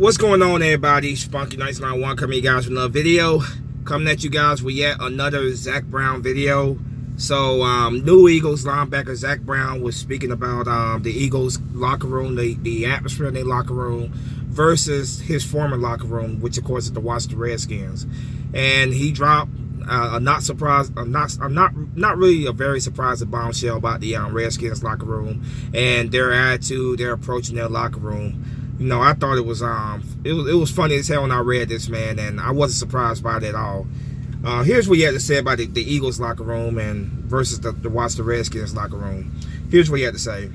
What's going on, everybody? Spunky 991 coming to you guys with another video. Coming at you guys with yet another Zach Brown video. So, new Eagles linebacker Zach Brown was speaking about the Eagles locker room, the atmosphere in their locker room versus his former locker room, which of course is the Washington Redskins. And he dropped not really a very surprising bombshell about the Redskins locker room and their attitude, their approach in their locker room. You know, I thought it was funny as hell when I read this, man, and I wasn't surprised by it at all. Here's what he had to say about the Eagles locker room and versus the Washington Redskins locker room. Here's what he had to say.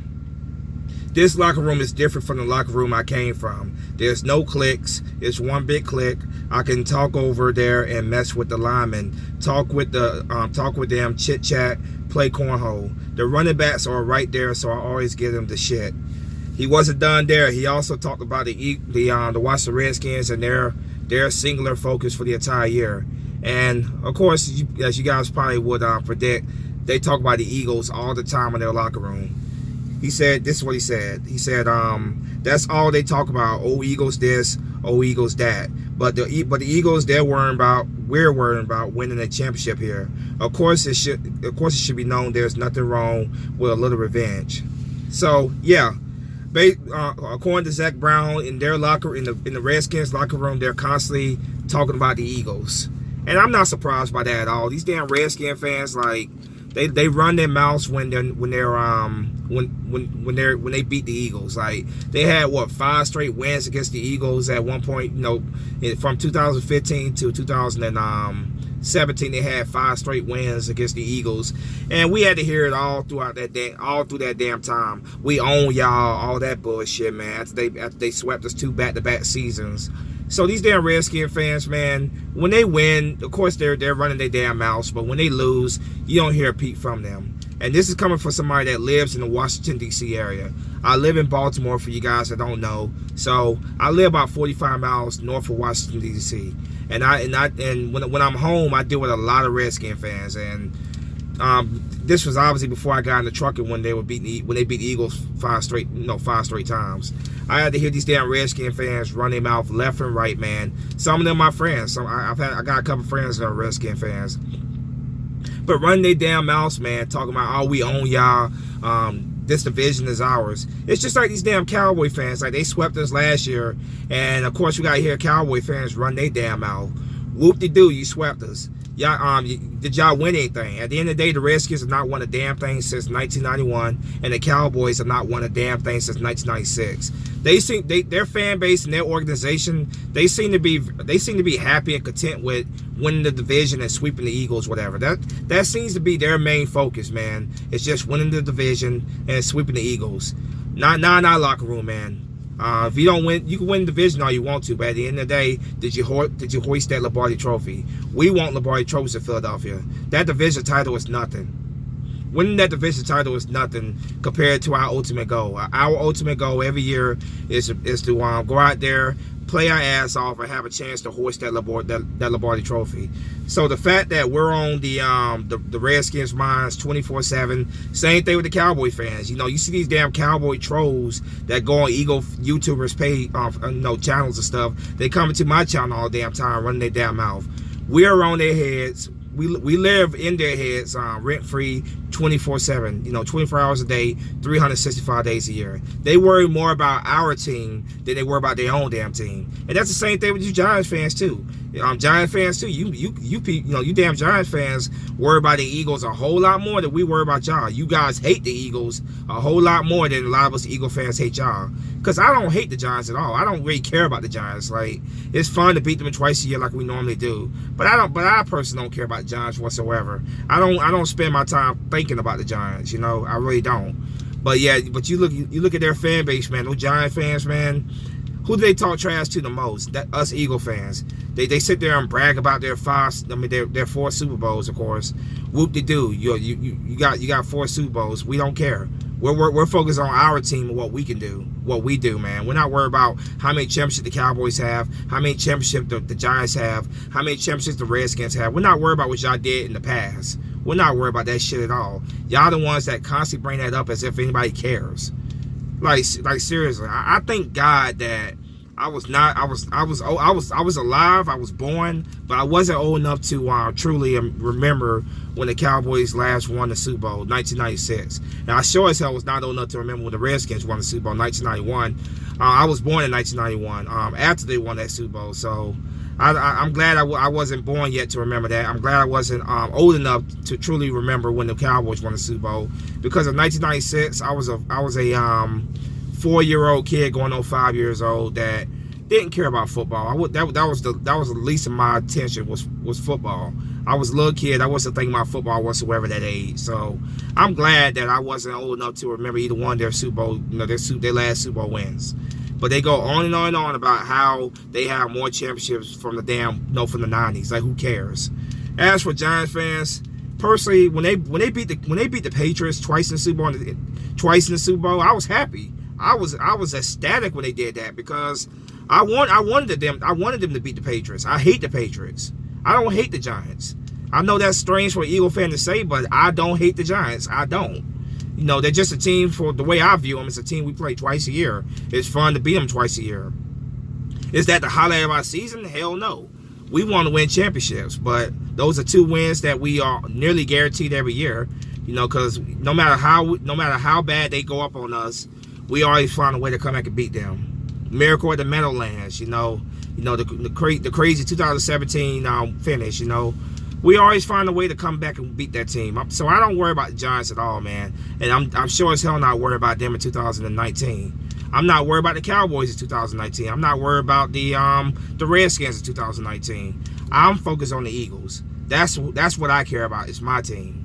This locker room is different from the locker room I came from. There's no cliques. It's one big clique. I can talk over there and mess with the linemen, talk with them, chit chat, play cornhole. The running backs are right there, so I always give them the shit. He wasn't done there. He also talked about the Washington Redskins and their singular focus for the entire year. And of course, as you guys probably would predict, they talk about the Eagles all the time in their locker room. He said, this is what he said. He said, that's all they talk about. Oh, Eagles this, oh, Eagles that. But the Eagles, we're worrying about winning a championship here. Of course, it should be known there's nothing wrong with a little revenge. So yeah. According to Zach Brown, in their in the Redskins locker room, they're constantly talking about the Eagles, and I'm not surprised by that at all. These damn Redskin fans, like they run their mouths when they beat the Eagles. Like they had 5 straight wins against the Eagles at one point. You know, from 2015 to 2017, they had 5 straight wins against the Eagles, and we had to hear it all through that damn time. We own y'all, all that bullshit, man. After they swept us 2 back-to-back seasons. So these damn Redskin fans, man, when they win, of course they're running their damn mouths, but when they lose, you don't hear a peep from them. And this is coming from somebody that lives in the Washington, D.C. area. I live in Baltimore, for you guys that don't know. So I live about 45 miles north of Washington, D.C. And when I'm home, I deal with a lot of Redskin fans. And this was obviously before I got in the truck and when they beat the Eagles 5 straight times. I had to hear these damn Redskin fans run their mouth left and right, man. Some of them my friends. I got a couple friends that are Redskin fans. But running their damn mouths, man, talking about, oh, we own y'all, this division is ours. It's just like these damn Cowboy fans. Like, they swept us last year, and of course, we gotta hear Cowboy fans run their damn mouth. Whoop-de-doo, you swept us. Y'all, did y'all win anything? At the end of the day, the Redskins have not won a damn thing since 1991, and the Cowboys have not won a damn thing since 1996. Their fan base and their organization, they seem to be happy and content with winning the division and sweeping the Eagles, whatever. That seems to be their main focus, man. It's just winning the division and sweeping the Eagles. Not in our locker room, man. If you don't win, you can win the division all you want to, but at the end of the day, did you hoist that Lombardi trophy? We want Lombardi trophies in Philadelphia. That division title is nothing. Winning that division title is nothing compared to our ultimate goal. Our ultimate goal every year is to go out there, play our ass off, and have a chance to hoist that Lombardi trophy. So the fact that we're on the Redskins' minds 24/7, same thing with the Cowboy fans. You know, you see these damn Cowboy trolls that go on Eagle YouTubers' page, channels and stuff. They come into my channel all the damn time, running their damn mouth. We're on their heads. We live in their heads, rent-free, 24/7, 24 hours a day, 365 days a year. They worry more about our team than they worry about their own damn team. And that's the same thing with you Giants fans too. Giant fans too. You damn Giants fans worry about the Eagles a whole lot more than we worry about y'all. You guys hate the Eagles a whole lot more than a lot of us Eagle fans hate y'all. Cause I don't hate the Giants at all. I don't really care about the Giants. Like, it's fun to beat them twice a year like we normally do. But I personally don't care about the Giants whatsoever. I don't spend my time thinking about the Giants. I really don't. But yeah, but you look at their fan base, man. Those Giant fans, man. Who do they talk trash to the most? Us Eagle fans. They sit there and brag about their 4 Super Bowls, of course. Whoop-de-doo. You got 4 Super Bowls. We don't care. We're focused on our team and what we can do, what we do, man. We're not worried about how many championships the Cowboys have, how many championships the Giants have, how many championships the Redskins have. We're not worried about what y'all did in the past. We're not worried about that shit at all. Y'all the ones that constantly bring that up as if anybody cares. Like seriously, I thank God that I was not. I was alive. I was born, but I wasn't old enough to truly remember when the Cowboys last won the Super Bowl, 1996. Now I sure as hell was not old enough to remember when the Redskins won the Super Bowl, 1991. I was born in 1991 after they won that Super Bowl. So I'm glad I wasn't born yet to remember that. I'm glad I wasn't old enough to truly remember when the Cowboys won the Super Bowl, because in 1996 I was a 4-year-old kid going on 5 years old that didn't care about football. That was the least of my attention was football. I was a little kid. I wasn't thinking about football whatsoever at that age. So I'm glad that I wasn't old enough to remember either one of their Super Bowl, their last Super Bowl wins. But they go on and on and on about how they have more championships from the from the 90s. Like, who cares? As for Giants fans, personally, when they beat the Patriots twice in the Super Bowl, I was happy. I was ecstatic when they did that, because I wanted them to beat the Patriots. I hate the Patriots. I don't hate the Giants. I know that's strange for an Eagle fan to say, but I don't hate the Giants. I don't. You know, they're just a team, for the way I view them, it's a team we play twice a year. It's fun to beat them twice a year. Is that the highlight of our season? Hell no. We want to win championships, but those are 2 wins that we are nearly guaranteed every year. You know, because no matter how bad they go up on us, we always find a way to come back and beat them. Miracle at the Meadowlands, the crazy 2017 finish, we always find a way to come back and beat that team. So I don't worry about the Giants at all, man. And I'm sure as hell not worried about them in 2019. I'm not worried about the Cowboys in 2019. I'm not worried about the Redskins in 2019. I'm focused on the Eagles. That's what I care about. It's my team.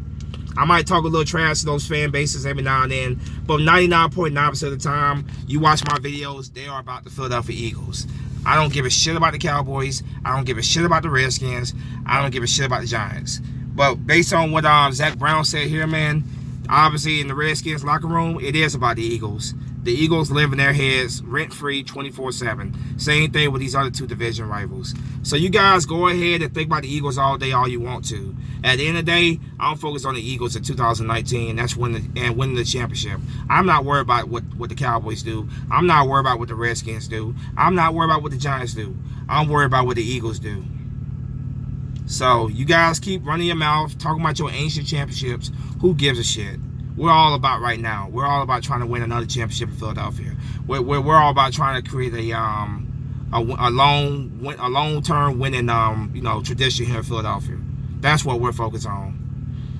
I might talk a little trash to those fan bases every now and then, but 99.9% of the time you watch my videos, they are about the Philadelphia Eagles. I don't give a shit about the Cowboys. I don't give a shit about the Redskins. I don't give a shit about the Giants. But based on what Zach Brown said here, man, obviously in the Redskins locker room, it is about the Eagles. The Eagles live in their heads rent-free 24/7. Same thing with these other 2 division rivals. So you guys go ahead and think about the Eagles all day, all you want to. At the end of the day, I'm focused on the Eagles in 2019. That's winning the championship. I'm not worried about what the Cowboys do. I'm not worried about what the Redskins do. I'm not worried about what the Giants do. I'm worried about what the Eagles do. So you guys keep running your mouth, talking about your ancient championships. Who gives a shit? We're all about right now. We're all about trying to win another championship in Philadelphia. We're all about trying to create a long-term winning tradition here in Philadelphia. That's what we're focused on.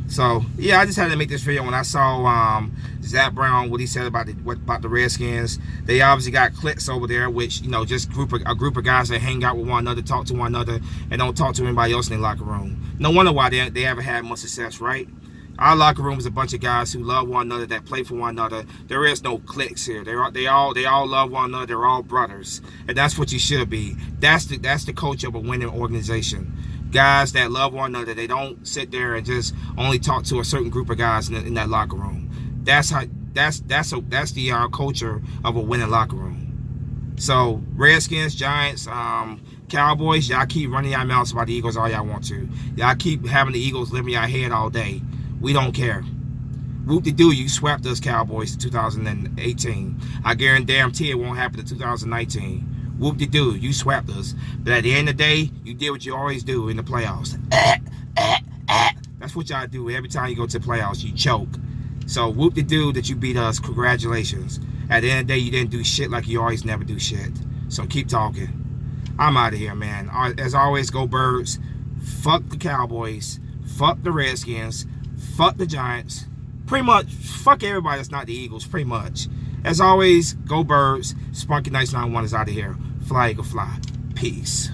So yeah, I just had to make this video when I saw Zach Brown, what he said about the Redskins. They obviously got cliques over there, which just a group of guys that hang out with one another, talk to one another, and don't talk to anybody else in their locker room. No wonder why they haven't had much success, right? Our locker room is a bunch of guys who love one another, that play for one another. There is no cliques here. They all love one another. They're all brothers, and that's what you should be. That's the culture of a winning organization. Guys that love one another. They don't sit there and just only talk to a certain group of guys in that locker room. That's the culture of a winning locker room. So Redskins, Giants, Cowboys, y'all keep running your mouths about the Eagles all y'all want to. Y'all keep having the Eagles live in your head all day. We don't care. Whoop-de-doo, you swept us Cowboys in 2018. I guarantee it won't happen in 2019. Whoop-de-doo, you swept us. But at the end of the day, you did what you always do in the playoffs. That's what y'all do every time you go to the playoffs. You choke. So whoop-de-doo that you beat us. Congratulations. At the end of the day, you didn't do shit like you always never do shit. So keep talking. I'm out of here, man. As always, go Birds. Fuck the Cowboys. Fuck the Redskins. Fuck the Giants. Pretty much, fuck everybody that's not the Eagles, pretty much. As always, go Birds. Spunky Nights 91 is out of here. Fly, Eagle, fly. Peace.